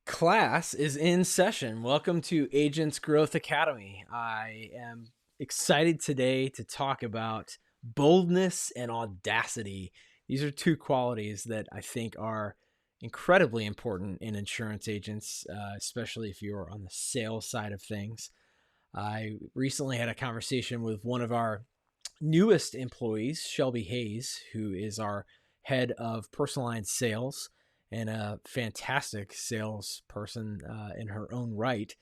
Class is in session. Welcome to Agents Growth Academy. I am excited today to talk about boldness and audacity. These are two qualities that I think are incredibly important in insurance agents, especially if you're on the sales side of things. I recently had a conversation with one of our newest employees, Shelby Hayes, who is our head of personal line sales and a fantastic salesperson in her own right.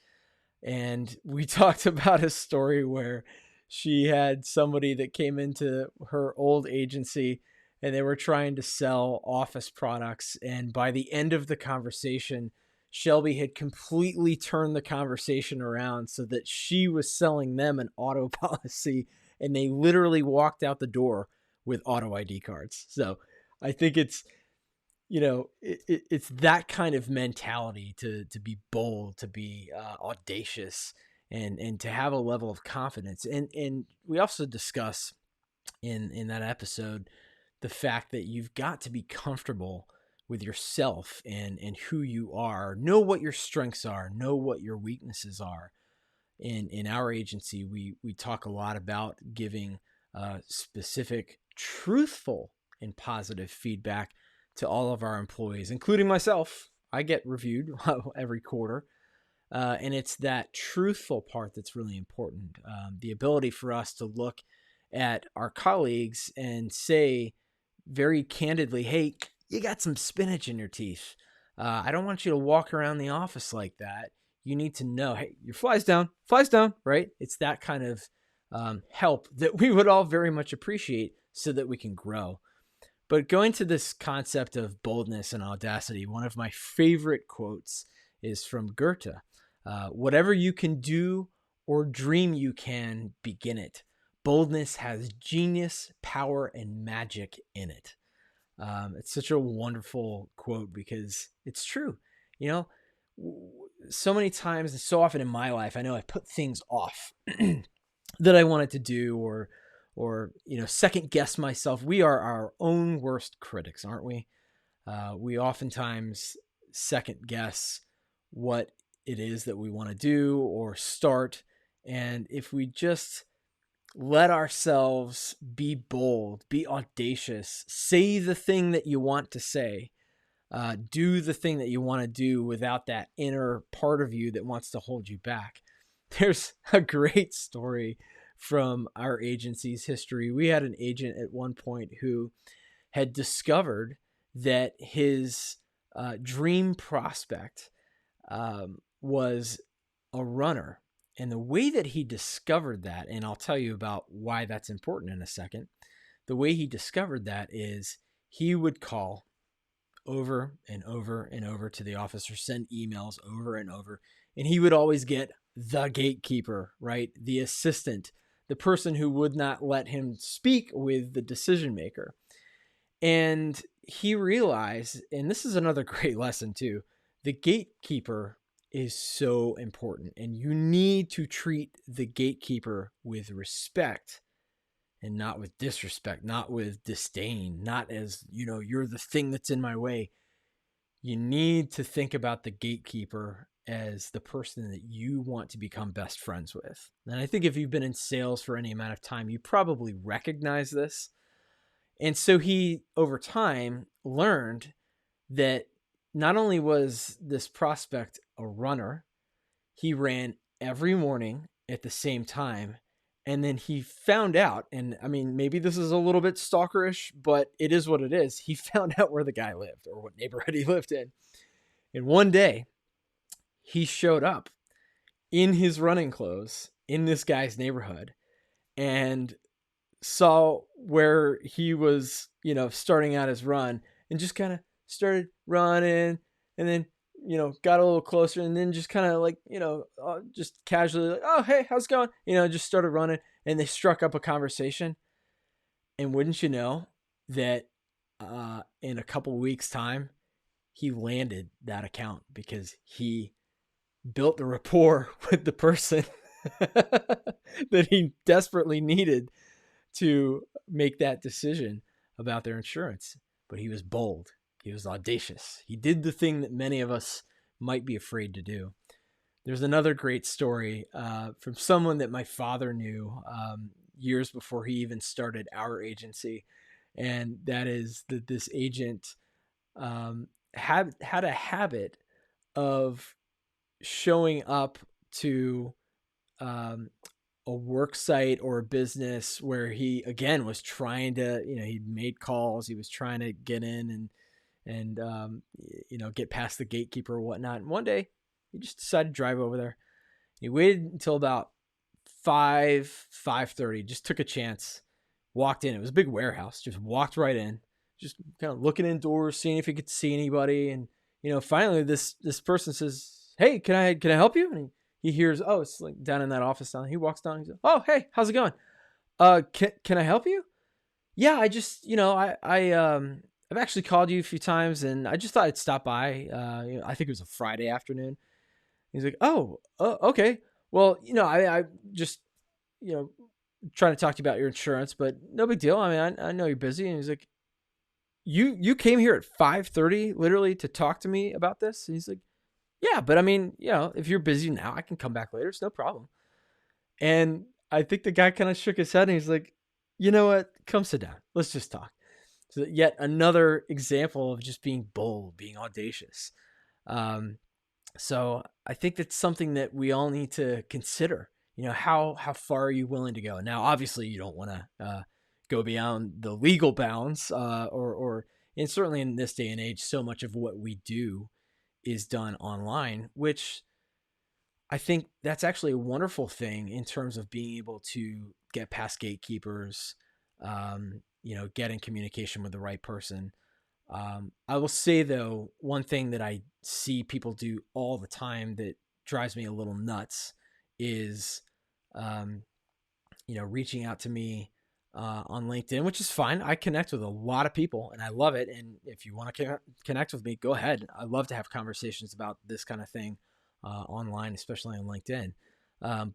And we talked about a story where she had somebody that came into her old agency and they were trying to sell office products. And by the end of the conversation, Shelby had completely turned the conversation around so that she was selling them an auto policy, and they literally walked out the door with auto ID cards. So I think it's that kind of mentality to be bold, to be audacious, and to have a level of confidence. And we also discuss in that episode the fact that you've got to be comfortable with yourself and who you are. Know what your strengths are. Know what your weaknesses are. In our agency, we talk a lot about giving specific, truthful, and positive feedback to all of our employees, including myself. I get reviewed every quarter. And it's that truthful part that's really important. The ability for us to look at our colleagues and say very candidly, hey, you got some spinach in your teeth. I don't want you to walk around the office like that. You need to know, hey, your fly's down, right? It's that kind of help that we would all very much appreciate so that we can grow. But going to this concept of boldness and audacity, one of my favorite quotes is from Goethe. Whatever you can do or dream you can, begin it. Boldness has genius, power, and magic in it. It's such a wonderful quote because it's true. You know, so many times and so often in my life, I know I put things off that I wanted to do or second guess myself. We are our own worst critics, aren't we? We oftentimes second guess what it is that we want to do or start. And if we just let ourselves be bold, be audacious, say the thing that you want to say, do the thing that you want to do without that inner part of you that wants to hold you back. There's a great story from our agency's history. We had an agent at one point who had discovered that his dream prospect was a runner. And the way that he discovered that, and I'll tell you about why that's important in a second, the way he discovered that is he would call over and over and over to the office or send emails over and over. And he would always get the gatekeeper, right? The assistant, the person who would not let him speak with the decision maker. And he realized, and this is another great lesson too, the gatekeeper is so important, and you need to treat the gatekeeper with respect and not with disrespect, not with disdain, not as, you're the thing that's in my way. You need to think about the gatekeeper as the person that you want to become best friends with. And I think if you've been in sales for any amount of time, you probably recognize this. And so he, over time, learned that not only was this prospect a runner, he ran every morning at the same time. And then he found out, and I mean, maybe this is a little bit stalkerish, but it is what it is. He found out where the guy lived or what neighborhood he lived in. And one day he showed up in his running clothes in this guy's neighborhood and saw where he was, starting out his run, and just kind of started running, and then, got a little closer, and then just kind of like, just casually like, oh, hey, how's it going? Just started running, and they struck up a conversation. And wouldn't you know that in a couple weeks time, he landed that account because he built the rapport with the person that he desperately needed to make that decision about their insurance. But he was bold. He was audacious. He did the thing that many of us might be afraid to do. There's another great story from someone that my father knew years before he even started our agency. And that is that this agent had a habit of showing up to um, a work site or a business where he again was trying to, he made calls, he was trying to get in and get past the gatekeeper or whatnot. And one day he just decided to drive over there. He waited until about 5:30, just took a chance, walked in. It was a big warehouse, just walked right in, just kind of looking indoors, seeing if he could see anybody. And finally this person says, "Hey, can I help you?" And he hears, "Oh, it's like down in that office down." He walks down. He says, "Oh, hey, how's it going? Can I help you?" "Yeah, I just, I've actually called you a few times, and I just thought I'd stop by. I think it was a Friday afternoon." He's like, "Oh, okay. Well, I just, trying to talk to you about your insurance, but no big deal. I mean, I know you're busy." And he's like, "You came here at 5:30, literally, to talk to me about this?" And he's like, "Yeah, but I mean, if you're busy now, I can come back later. It's no problem." And I think the guy kind of shook his head and he's like, "You know what? Come sit down. Let's just talk." So yet another example of just being bold, being audacious. So I think that's something that we all need to consider. How far are you willing to go? Now, obviously, you don't want to go beyond the legal bounds, and certainly in this day and age, so much of what we do is done online, which I think that's actually a wonderful thing in terms of being able to get past gatekeepers, get in communication with the right person. I will say, though, one thing that I see people do all the time that drives me a little nuts is, reaching out to me on LinkedIn, which is fine. I connect with a lot of people and I love it. And if you want to connect with me, go ahead. I love to have conversations about this kind of thing online, especially on LinkedIn.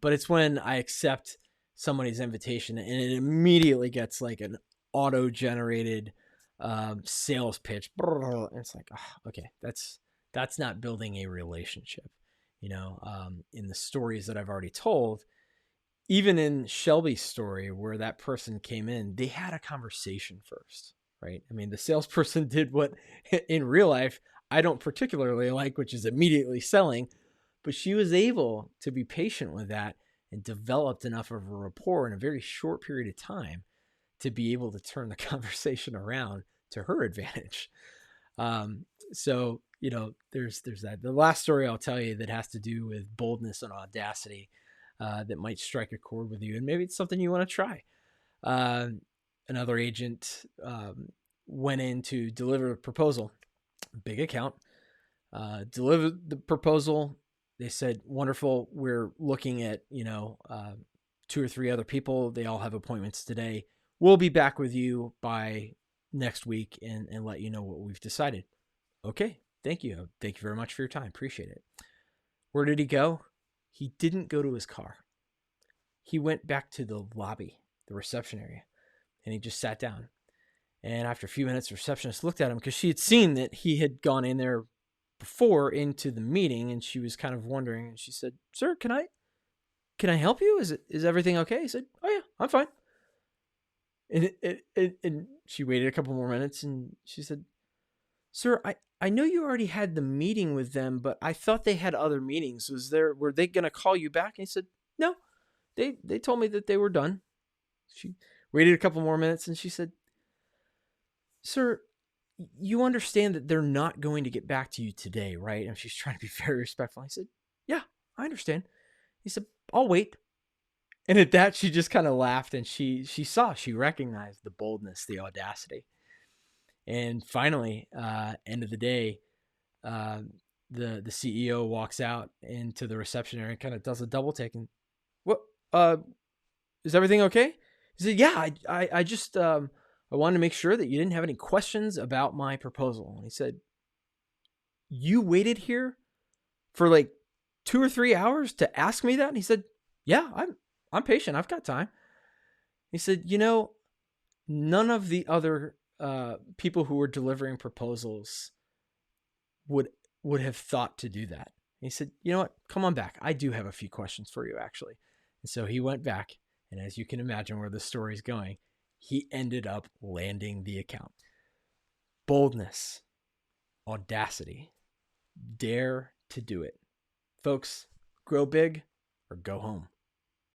But it's when I accept somebody's invitation and it immediately gets like an auto-generated sales pitch. And it's like, oh, okay, that's not building a relationship. In the stories that I've already told, even in Shelby's story where that person came in, they had a conversation first, right? I mean, the salesperson did what in real life I don't particularly like, which is immediately selling, but she was able to be patient with that and developed enough of a rapport in a very short period of time to be able to turn the conversation around to her advantage. So, there's that. The last story I'll tell you that has to do with boldness and audacity that might strike a chord with you. And maybe it's something you want to try. Another agent went in to deliver a proposal, big account, delivered the proposal. They said, "Wonderful. We're looking at, 2 or 3 other people. They all have appointments today. We'll be back with you by next week and let you know what we've decided." "Okay. Thank you. Thank you very much for your time. Appreciate it." Where did he go? He didn't go to his car. He went back to the lobby, the reception area, and he just sat down. And after a few minutes, the receptionist looked at him because she had seen that he had gone in there before into the meeting, and she was kind of wondering. And she said, "Sir, can I help you? Is everything okay?" He said, "Oh yeah, I'm fine." And she waited a couple more minutes, and she said, "Sir, I know you already had the meeting with them, but I thought they had other meetings. Were they going to call you back?" And he said, "No, they told me that they were done." She waited a couple more minutes, and she said, "Sir, you understand that they're not going to get back to you today, right?" And she's trying to be very respectful. I said, "Yeah, I understand." He said, "I'll wait." And at that, she just kind of laughed, and she recognized the boldness, the audacity. And finally, end of the day, the CEO walks out into the reception area and kind of does a double take and, "What? Is everything okay?" He said, "Yeah, I just I wanted to make sure that you didn't have any questions about my proposal." And he said, "You waited here for like 2 or 3 hours to ask me that?" And he said, "Yeah, I'm patient. I've got time." He said, "None of the other people who were delivering proposals would would have thought to do that. And he said, you know what? Come on back. I do have a few questions for you, actually. And so he went back. And as you can imagine where the story's going, he ended up landing the account. Boldness, audacity, dare to do it. Folks, grow big or go home.